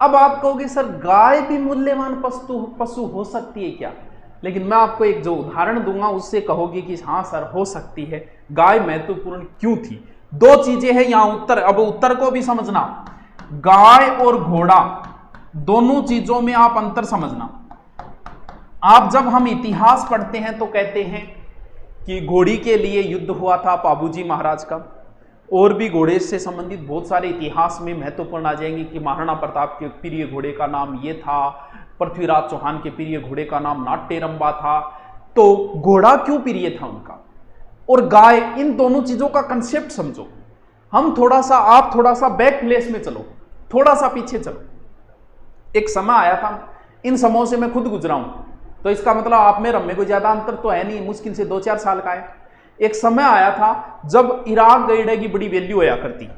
अब आप कहोगे सर गाय भी मूल्यवान पशु पशु हो सकती है क्या? लेकिन मैं आपको एक जो उदाहरण दूंगा उससे कहोगे कि हाँ सर हो सकती है। गाय महत्वपूर्ण क्यों थी? दो चीजें हैं यहां उत्तर, अब उत्तर को भी समझना। गाय और घोड़ा दोनों चीजों में आप अंतर समझना। आप जब हम इतिहास पढ़ते हैं तो कहते हैं कि घोड़ी के लिए युद्ध हुआ था पाबूजी महाराज का, और भी घोड़े से संबंधित बहुत सारे इतिहास में महत्वपूर्ण आ जाएंगे कि महाराणा प्रताप के प्रिय घोड़े का नाम ये था, पृथ्वीराज चौहान के प्रिय घोड़े का नाम नाट्यरंबा था। तो घोड़ा क्यों प्रिय था उनका, और गाय, इन दोनों चीजों का कंसेप्ट समझो। हम थोड़ा सा, आप थोड़ा सा बैक प्लेस में चलो, थोड़ा सा पीछे चलो। एक समय आया था, इन समयों से मैं खुद गुजरा हूं, तो इसका मतलब आप में रम में कोई ज्यादा अंतर तो है नहीं, मुश्किल से 2-4 साल का है। एक समय आया था जब इराक गईडे की बड़ी वैल्यू होया करती।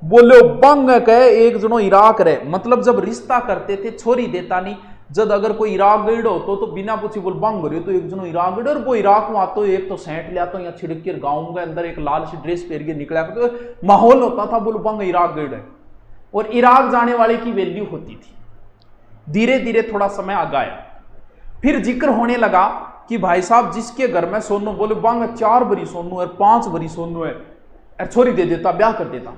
बोले बंग कहे एक जनो इराक रहे, मतलब जब रिश्ता करते थे छोरी देता नहीं। जब अगर कोई इराक गईड हो तो बिना पूछे बोल बंग रहे तो एक जनो इराक गईड, और वो इराक में आतो एक तो सेंट लिया तो या छिड़क के गाँव के अंदर एक लाल सी ड्रेस पहन के निकला, तो माहौल होता था बोल बंग इराक गईड है, और इराक जाने वाले की वैल्यू होती थी। धीरे धीरे थोड़ा समय आ गया, फिर जिक्र होने लगा कि भाई साहब जिसके घर में सोनू, बोले बांग 4 भरी सोनू है, 5 भरी सोनू है, छोरी दे देता, ब्याह कर देता।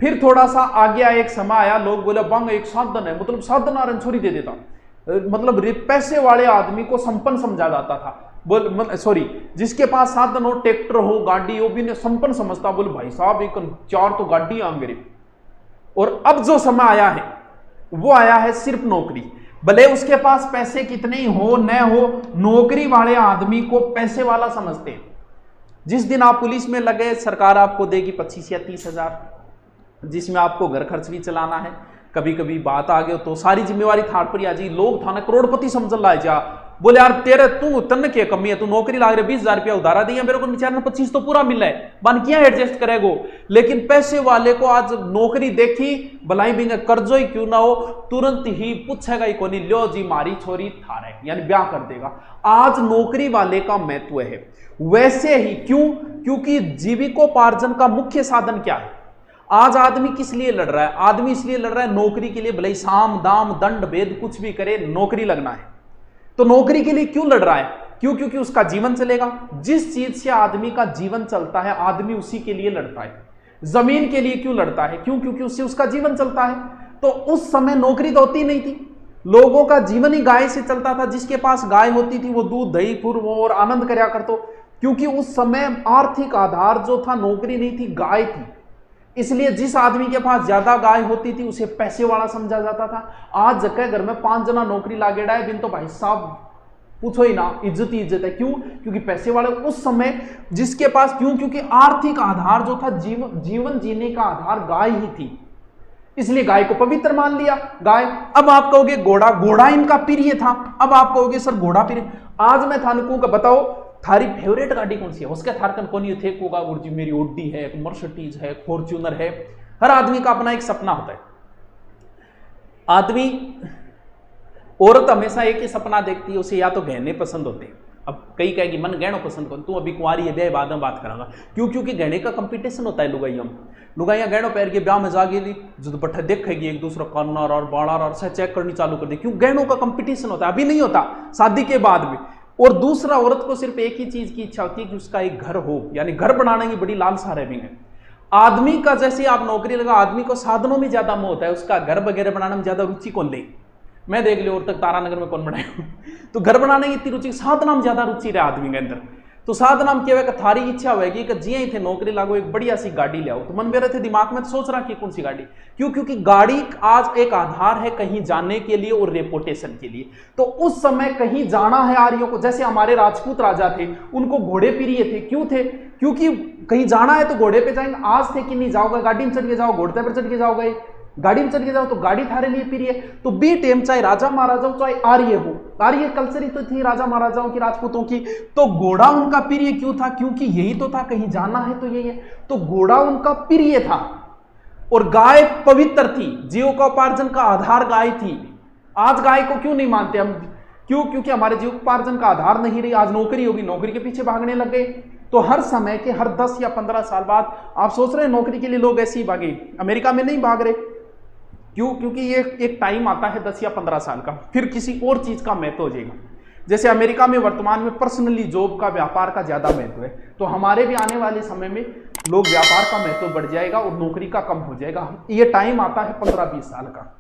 फिर थोड़ा सा आगे आया, एक समय आया, लोग बोले बांग एक साधन है, मतलब साधन आ रहा, छोरी दे देता। मतलब पैसे वाले आदमी को संपन्न समझा जाता था। बोल सॉरी, जिसके पास साधन हो, ट्रैक्टर हो, गाड़ी हो, भी संपन्न समझता। बोले भाई साहब एक 4 तो गाड़ी आ मेरे। और अब जो समय आया है वो आया है सिर्फ नौकरी। भले उसके पास पैसे कितने ही हो न हो, नौकरी वाले आदमी को पैसे वाला समझते हैं। जिस दिन आप पुलिस में लगे, सरकार आपको देगी 25 या 30 हजार, जिसमें आपको घर खर्च भी चलाना है। कभी कभी बात आ गई तो सारी जिम्मेवारी थार पर आ जाएगी। लोग थाने करोड़पति समझ ला जा, बोले यार तेरे तू तन के कमी है, तू नौकरी लाग रहे 20,000 रुपया उधारा दिया मेरे को, बेचारे 25 तो पूरा मिला है, बन किया एडजस्ट करेगो। लेकिन पैसे वाले को आज नौकरी देखी, भलाई भी कर्जो ही क्यों ना हो, तुरंत ही पूछेगा ही कोनी, लो जी मारी छोरी थारे, यानी ब्याह कर देगा। आज नौकरी वाले का महत्व है। वैसे ही क्यों? क्योंकि जीविकोपार्जन का मुख्य साधन क्या है? आज आदमी किस लिए लड़ रहा है? आदमी इसलिए लड़ रहा है नौकरी के लिए, भले साम दाम दंड भेद कुछ भी करे, नौकरी लगना है। तो नौकरी के लिए क्यों लड़ रहा है? क्यों? क्योंकि उसका जीवन चलेगा। जिस चीज से आदमी का जीवन चलता है, आदमी उसी के लिए लड़ता है। जमीन के लिए क्यों लड़ता है? क्यों? क्योंकि उससे उसका जीवन चलता है। तो उस समय नौकरी तो होती नहीं थी, लोगों का जीवन ही गाय से चलता था। जिसके पास गाय होती थी वो दूध दही फूर और आनंद करया करतो, क्योंकि उस समय आर्थिक आधार जो था नौकरी नहीं थी, गाय थी। इसलिए जिस आदमी के पास ज्यादा गाय होती थी उसे पैसे वाला समझा जाता था। आज जगह घर में 5 जना नौकरी लागेड़ा है, बिन तो भाई साहब पूछो ही ना, इज्जत ही इज्जत है। क्यों? क्योंकि पैसे वाले उस समय जिसके पास, क्यों? क्योंकि आर्थिक आधार जो था, जीवन जीने का आधार गाय ही थी, इसलिए गाय को पवित्र मान लिया गाय। अब आप कहोगे घोड़ा, घोड़ा इनका प्रिय था। अब आप कहोगे सर घोड़ा प्रिय, आज मैं थानकू का बताओ थारी फेवरेट गाड़ी कौन सी है? उसके थारकन कोनी थे कोगा गुरुजी, मेरी ओडी है, मर्सिडीज है, फॉर्च्यूनर है। हर आदमी का अपना एक सपना होता है। आदमी, औरत हमेशा एक ही सपना देखती है, उसे या तो गहने पसंद होते हैं। अब कई कहेगी मन गहनों पसंद कौन, तू अभी कुंवारी है, ब्याह बाद में बात करांगा। क्यों? क्योंकि गहने का कंपटीशन होता है। लुगाइयां गहनों पहन के ब्याह में जागेगी, जो बट्ठा देखेगी एक दूसरा कॉर्नर और बाड़ार और से चेक करनी चालू कर दे। क्यों? गहनों का कंपटीशन होता है। अभी नहीं होता, शादी के बाद में। और दूसरा, औरत को सिर्फ एक ही चीज की इच्छा होती है कि उसका एक घर हो, यानी घर बनाने की बड़ी लालसा रहेगी। आदमी का जैसे आप नौकरी लगा, आदमी को साधनों में ज्यादा मोह होता है, उसका घर वगैरह बनाने में ज्यादा रुचि कौन ले? मैं देख लियो और तक तारानगर में कौन बनाया तो घर बनाने की इतनी रुचि, साधना में ज्यादा रुचि रहे आदमी के अंदर। तो साधना में क्या होगा, थारी इच्छा होगी कि जिये थे नौकरी लागो, एक बढ़िया सी गाड़ी ले आओ। तो मन मेरे थे दिमाग में, तो सोच रहा कि कौन सी गाड़ी। क्यों? क्योंकि गाड़ी आज एक आधार है कहीं जाने के लिए और रेपुटेशन के लिए। तो उस समय कहीं जाना है आर्यों को, जैसे हमारे राजपूत राजा थे, उनको घोड़े प्रिय थे। क्यों थे? क्योंकि कहीं जाना है तो घोड़े पे जाएंगे। आज थे कि नहीं, जाओगे गाड़ी में चढ़ के जाओ, घोड़े पर चढ़ के जाओगे, गाड़ी में चढ़ के जाओ, तो गाड़ी थारे लिए प्रिय। तो बी टेम चाहे राजा महाराजाओं चाहे आर्य हो, आर्य कल्चर ही तो थी राजा महाराजाओं की, राजपूतों की। तो घोड़ा उनका प्रिय क्यों था? क्योंकि यही तो था, कहीं जाना है तो यही है। तो घोड़ा उनका प्रिय था। और गाय पवित्र थी, जीविकोपार्जन का आधार गाय थी। आज गाय को क्यों नहीं मानते हम? क्यों? क्योंकि हमारे जीविकोपार्जन का आधार नहीं रही। आज नौकरी होगी, नौकरी के पीछे भागने लग गए। तो हर समय के हर 10 या 15 साल बाद आप सोच रहे हैं नौकरी के लिए लोग ऐसे ही भागे। अमेरिका में नहीं भाग रहे, क्यों? क्योंकि ये एक टाइम आता है 10 या 15 साल का, फिर किसी और चीज का महत्व हो जाएगा। जैसे अमेरिका में वर्तमान में पर्सनली जॉब का, व्यापार का ज्यादा महत्व है, तो हमारे भी आने वाले समय में लोग व्यापार का महत्व बढ़ जाएगा और नौकरी का कम हो जाएगा। ये टाइम आता है 15-20 साल का।